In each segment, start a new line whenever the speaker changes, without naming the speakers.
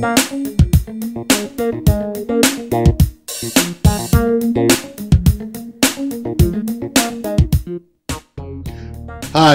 Hi,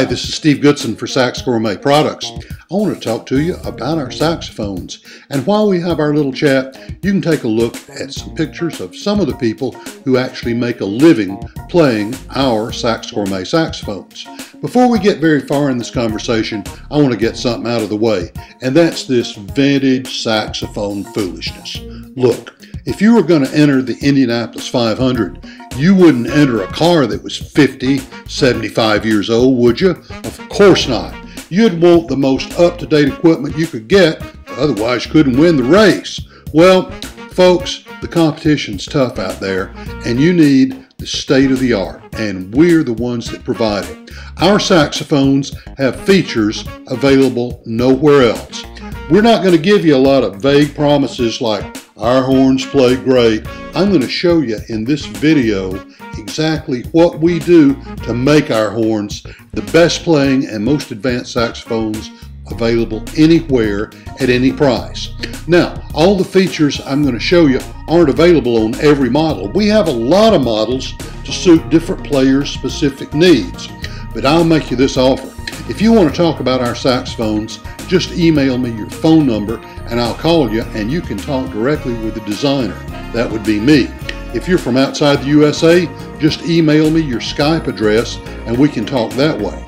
this is Steve Goodson for Saxgourmet Products. I want to talk to you about our saxophones. And while we have our little chat, you can take a look at some pictures of some of the people who actually make a living playing our Saxgourmet saxophones. Before we get very far in this conversation, I want to get something out of the way, and that's this vintage saxophone foolishness. Look, if you were going to enter the Indianapolis 500, you wouldn't enter a car that was 50, 75 years old, would you? Of course not. You'd want the most up-to-date equipment you could get, otherwise you couldn't win the race. Well, folks, the competition's tough out there, and you need the state-of-the-art, and we're the ones that provide it. Our saxophones have features available nowhere else. We're not going to give you a lot of vague promises like, our horns play great. I'm going to show you in this video exactly what we do to make our horns the best playing and most advanced saxophones available anywhere at any price. Now, all the features I'm going to show you aren't available on every model. We have a lot of models to suit different players' specific needs, but I'll make you this offer. If you want to talk about our saxophones, just email me your phone number and I'll call you and you can talk directly with the designer. That would be me. If you're from outside the USA, just email me your Skype address and we can talk that way.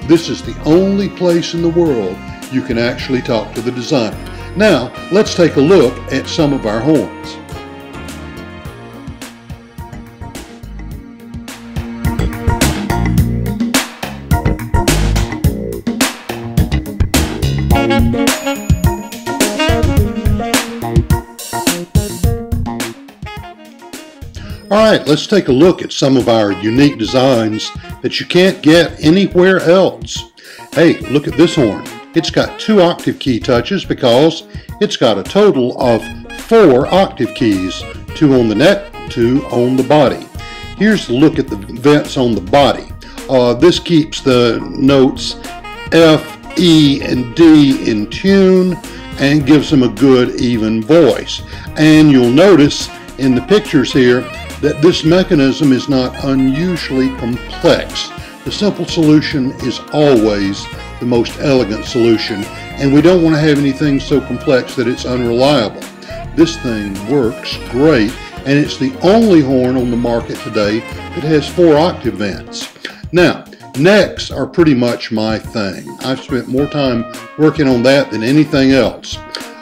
This is the only place in the world you can actually talk to the designer. Now, let's take a look at some of our horns. Alright, let's take a look at some of our unique designs that you can't get anywhere else. Hey, look at this horn. It's got 2 octave key touches because it's got a total of 4 octave keys, 2 on the neck, 2 on the body. Here's a look at the vents on the body. This keeps the notes F, E, and D in tune and gives them a good even voice. And you'll notice in the pictures here that this mechanism is not unusually complex. The simple solution is always the most elegant solution, and we don't want to have anything so complex that it's unreliable. This thing works great, and it's the only horn on the market today that has 4 octave vents. Now, necks are pretty much my thing. I've spent more time working on that than anything else.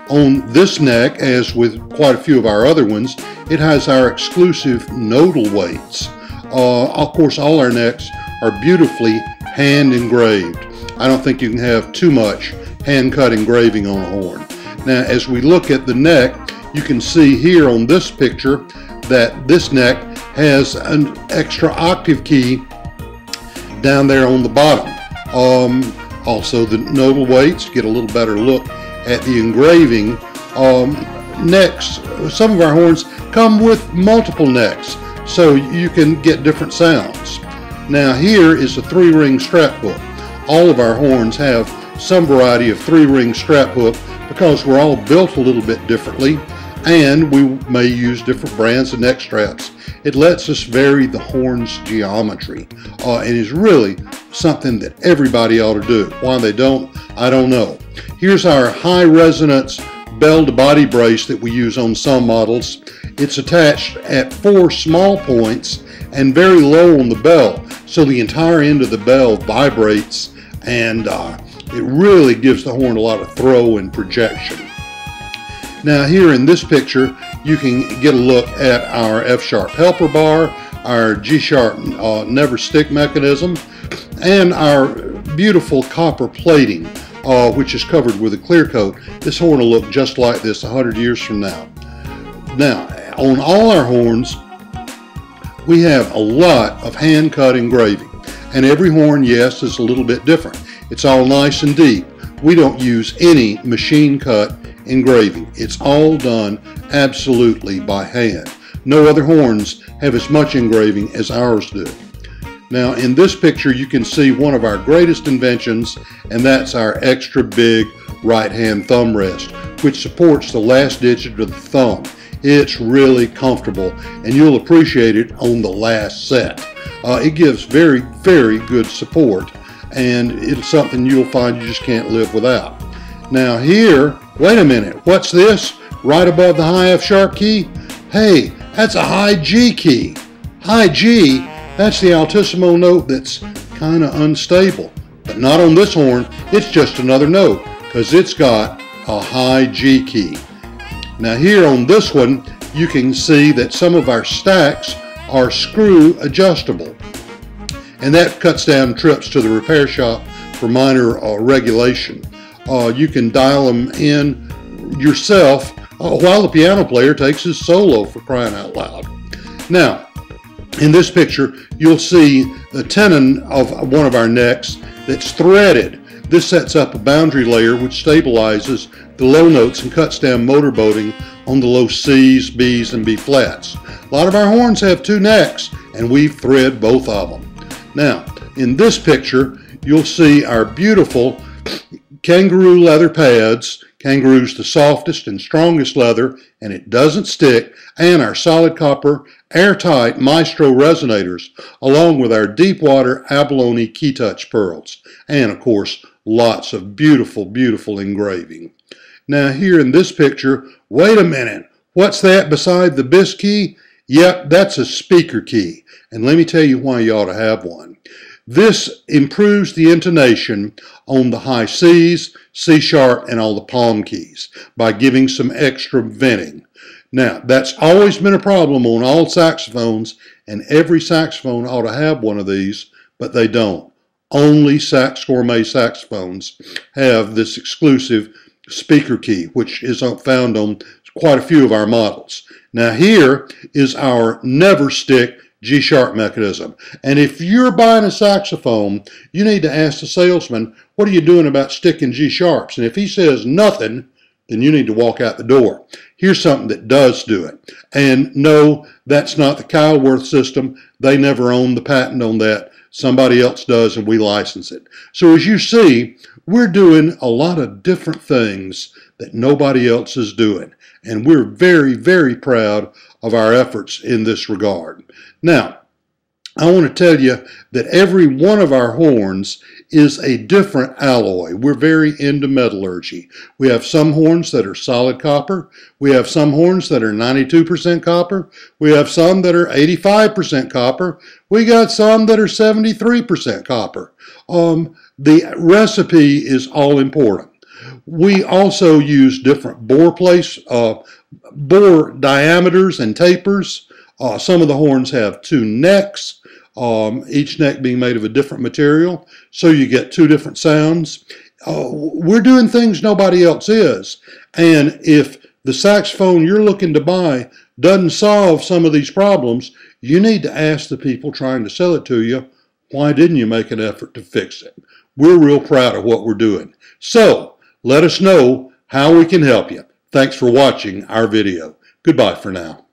On this neck, as with quite a few of our other ones, it has our exclusive nodal weights. Of course, all our necks are beautifully hand engraved. I don't think you can have too much hand-cut engraving on a horn. Now, as we look at the neck, you can see here on this picture that this neck has an extra octave key down there on the bottom. Also, the nodal weights, get a little better look at the engraving. Necks, some of our horns come with multiple necks, so you can get different sounds. Now here is a 3-ring strap hook. All of our horns have some variety of 3-ring strap hook because we're all built a little bit differently, and we may use different brands of neck straps. It lets us vary the horn's geometry and is really something that everybody ought to do. Why they don't, I don't know. Here's our high resonance bell-to-body brace that we use on some models. It's attached at 4 small points and very low on the bell, so the entire end of the bell vibrates, and it really gives the horn a lot of throw and projection. Now here in this picture, you can get a look at our F-sharp helper bar, our G-sharp never stick mechanism, and our beautiful copper plating, which is covered with a clear coat. This horn will look just like this 100 years from now. Now, on all our horns, we have a lot of hand-cut engraving, and every horn, yes, is a little bit different. It's all nice and deep. We don't use any machine-cut engraving. It's all done absolutely by hand. No other horns have as much engraving as ours do. Now in this picture you can see one of our greatest inventions, and that's our extra big right hand thumb rest. which supports the last digit of the thumb. It's really comfortable, and you'll appreciate it on the last set. It gives very, very good support, and it's something you'll find you just can't live without. Now here, wait a minute, what's this? Right above the high F sharp key? Hey, that's a high G key. High G, that's the altissimo note that's kind of unstable. But not on this horn, it's just another note, because it's got a high G key. Now here on this one, you can see that some of our stacks are screw adjustable. And that cuts down trips to the repair shop for minor regulation. You can dial them in yourself while the piano player takes his solo, for crying out loud. Now, in this picture, you'll see the tenon of one of our necks that's threaded. This sets up a boundary layer which stabilizes the low notes and cuts down motorboating on the low C's, B's, and B flats. A lot of our horns have two necks, and we thread both of them. Now, in this picture, you'll see our beautiful kangaroo leather pads. Kangaroo's the softest and strongest leather, and it doesn't stick, and our solid copper airtight Maestro resonators, along with our deep water abalone key touch pearls, and of course lots of beautiful, beautiful engraving. Now here in this picture, wait a minute, what's that beside the bis key? Yep, that's a speaker key, and let me tell you why you ought to have one. This improves the intonation on the high C's, C sharp, and all the palm keys by giving some extra venting. Now, that's always been a problem on all saxophones, and every saxophone ought to have one of these, but they don't. Only Saxgourmet saxophones have this exclusive speaker key, which is found on quite a few of our models. Now here is our never stick G sharp mechanism. And if you're buying a saxophone, you need to ask the salesman, what are you doing about sticking G sharps? And if he says nothing, then you need to walk out the door. Here's something that does do it. And no, that's not the Kyleworth system. They never own the patent on that. Somebody else does, and we license it. So as you see, we're doing a lot of different things that nobody else is doing. And we're very, very proud of our efforts in this regard. Now, I want to tell you that every one of our horns is a different alloy. We're very into metallurgy. We have some horns that are solid copper. We have some horns that are 92% copper. We have some that are 85% copper. We got some that are 73% copper. The recipe is all important. We also use different bore diameters and tapers. Some of the horns have two necks, each neck being made of a different material, so you get two different sounds. We're doing things nobody else is, and if the saxophone you're looking to buy doesn't solve some of these problems, you need to ask the people trying to sell it to you, why didn't you make an effort to fix it? We're real proud of what we're doing. So, let us know how we can help you. Thanks for watching our video. Goodbye for now.